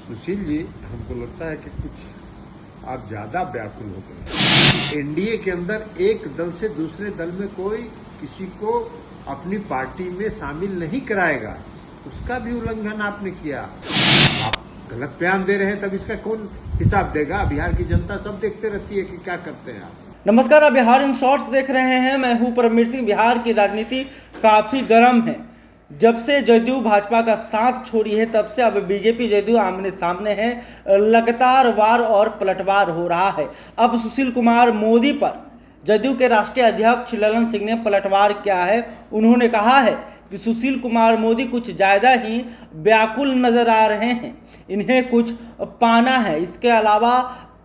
सुशील जी, हमको लगता है कि कुछ आप ज्यादा व्याकुल हो गए। एनडीए के अंदर एक दल से दूसरे दल में कोई किसी को अपनी पार्टी में शामिल नहीं कराएगा, उसका भी उल्लंघन आपने किया। आप गलत बयान दे रहे हैं, तब इसका कौन हिसाब देगा? बिहार की जनता सब देखते रहती है कि क्या करते हैं आप। नमस्कार, आप बिहार इन शॉर्ट्स देख रहे हैं। मैं हूं परमवीर सिंह। बिहार की राजनीति काफ़ी गर्म है। जब से जदयू भाजपा का साथ छोड़ी है, तब से अब बीजेपी जदयू आमने सामने है। लगातार वार और पलटवार हो रहा है। अब सुशील कुमार मोदी पर जदयू के राष्ट्रीय अध्यक्ष ललन सिंह ने पलटवार किया है। उन्होंने कहा है कि सुशील कुमार मोदी कुछ ज़्यादा ही व्याकुल नजर आ रहे हैं, इन्हें कुछ पाना है। इसके अलावा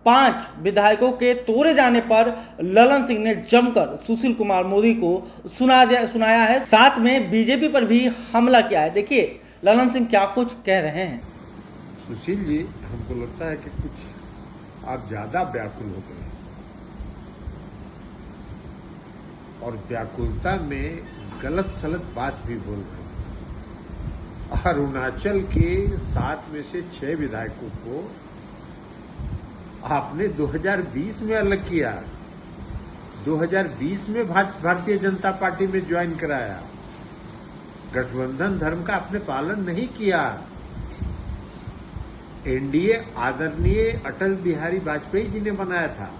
5 विधायकों के तोड़े जाने पर ललन सिंह ने जमकर सुशील कुमार मोदी को सुनाया है। साथ में बीजेपी पर भी हमला किया है। देखिए ललन सिंह क्या कुछ कह रहे हैं। सुशील जी, हमको लगता है कि कुछ आप ज्यादा व्याकुल हो गए और व्याकुलता में गलत सलत बात भी बोल रहे हैं। अरुणाचल के 7 में से 6 विधायकों को आपने 2020 में अलग किया, 2020 में भारतीय जनता पार्टी में ज्वाइन कराया। गठबंधन धर्म का आपने पालन नहीं किया। एनडीए आदरणीय अटल बिहारी वाजपेयी जी ने बनाया था।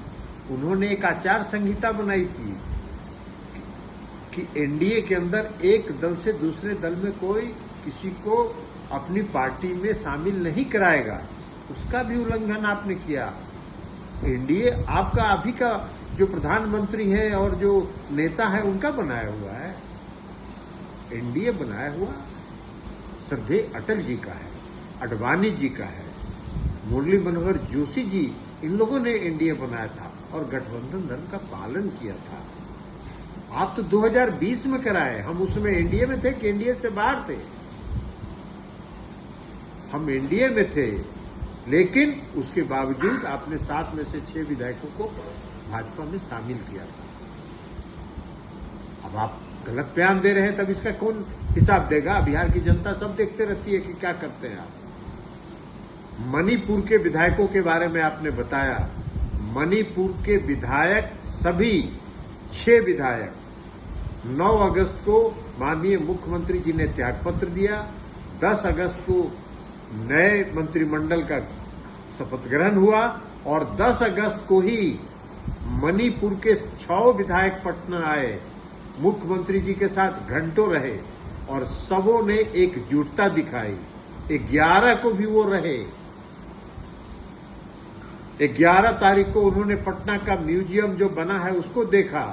उन्होंने एक आचार संहिता बनाई थी कि एनडीए के अंदर एक दल से दूसरे दल में कोई किसी को अपनी पार्टी में शामिल नहीं कराएगा, उसका भी उल्लंघन आपने किया। एनडीए आपका अभी का जो प्रधानमंत्री है और जो नेता है उनका बनाया हुआ है। एनडीए बनाया हुआ श्रद्धेय अटल जी का है, अडवाणी जी का है, मुरली मनोहर जोशी जी, इन लोगों ने एनडीए बनाया था और गठबंधन धर्म का पालन किया था। आप तो 2020 में कराए, हम उसमें एनडीए में थे कि एनडीए से बाहर थे? हम एनडीए में थे, लेकिन उसके बावजूद आपने 7 में से 6 विधायकों को भाजपा में शामिल किया था। अब आप गलत बयान दे रहे हैं, तब इसका कौन हिसाब देगा? बिहार की जनता सब देखते रहती है कि क्या करते हैं आप। मणिपुर के विधायकों के बारे में आपने बताया। मणिपुर के विधायक सभी 6 विधायक 9 अगस्त को माननीय मुख्यमंत्री जी ने त्यागपत्र दिया। 10 अगस्त को नए मंत्रिमंडल का शपथ ग्रहण हुआ और 10 अगस्त को ही मणिपुर के 6 विधायक पटना आए, मुख्यमंत्री जी के साथ घंटों रहे और सबों ने एकजुटता दिखाई। 11 को भी वो रहे। 11 तारीख को उन्होंने पटना का म्यूजियम जो बना है उसको देखा,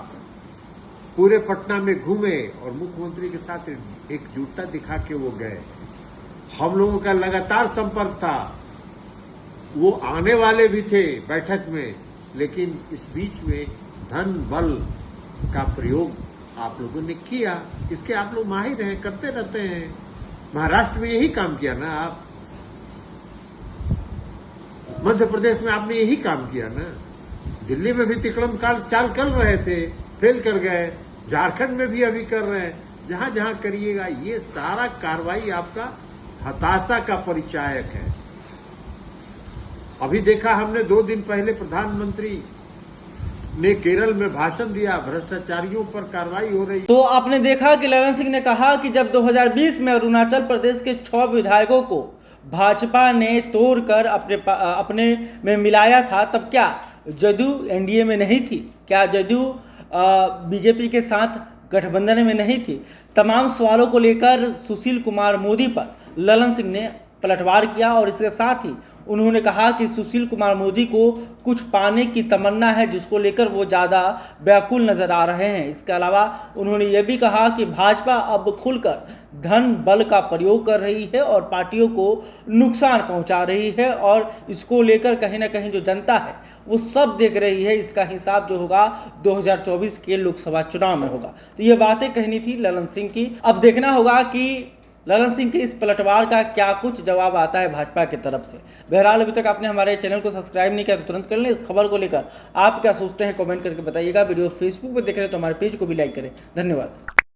पूरे पटना में घूमे और मुख्यमंत्री के साथ एकजुटता दिखा के वो गए। हम लोगों का लगातार संपर्क था, वो आने वाले भी थे बैठक में, लेकिन इस बीच में धन बल का प्रयोग आप लोगों ने किया। इसके आप लोग माहिर हैं, करते रहते हैं। महाराष्ट्र में यही काम किया ना आप, मध्य प्रदेश में आपने यही काम किया ना, दिल्ली में भी तिकड़म चाल कर रहे थे, फेल कर गए, झारखंड में भी अभी कर रहे हैं। जहां जहां करिएगा ये सारा कार्रवाई आपका हताशा का परिचायक है। अभी देखा हमने 2 दिन पहले प्रधानमंत्री ने केरल में भाषण दिया, भ्रष्टाचारियों पर कार्रवाई हो रही। तो आपने देखा कि ललन सिंह ने कहा कि जब 2020 में अरुणाचल प्रदेश के 6 विधायकों को भाजपा ने तोड़कर अपने में मिलाया था, तब क्या जदयू एनडीए में नहीं थी? क्या जदयू बीजेपी के साथ गठबंधन में नहीं थी? तमाम सवालों को लेकर सुशील कुमार मोदी पर ललन सिंह ने पलटवार किया और इसके साथ ही उन्होंने कहा कि सुशील कुमार मोदी को कुछ पाने की तमन्ना है, जिसको लेकर वो ज़्यादा व्याकुल नज़र आ रहे हैं। इसके अलावा उन्होंने ये भी कहा कि भाजपा अब खुलकर धन बल का प्रयोग कर रही है और पार्टियों को नुकसान पहुंचा रही है और इसको लेकर कहीं ना कहीं जो जनता है वो सब देख रही है। इसका हिसाब जो होगा 2024 के लोकसभा चुनाव में होगा। तो ये बातें कहनी थी ललन सिंह की। अब देखना होगा कि ललन सिंह के इस पलटवार का क्या कुछ जवाब आता है भाजपा की तरफ से। बहरहाल अभी तक आपने हमारे चैनल को सब्सक्राइब नहीं किया तो तुरंत कर लें। इस खबर को लेकर आप क्या सोचते हैं कमेंट करके बताइएगा। वीडियो फेसबुक पर देख रहे हैं तो हमारे पेज को भी लाइक करें। धन्यवाद।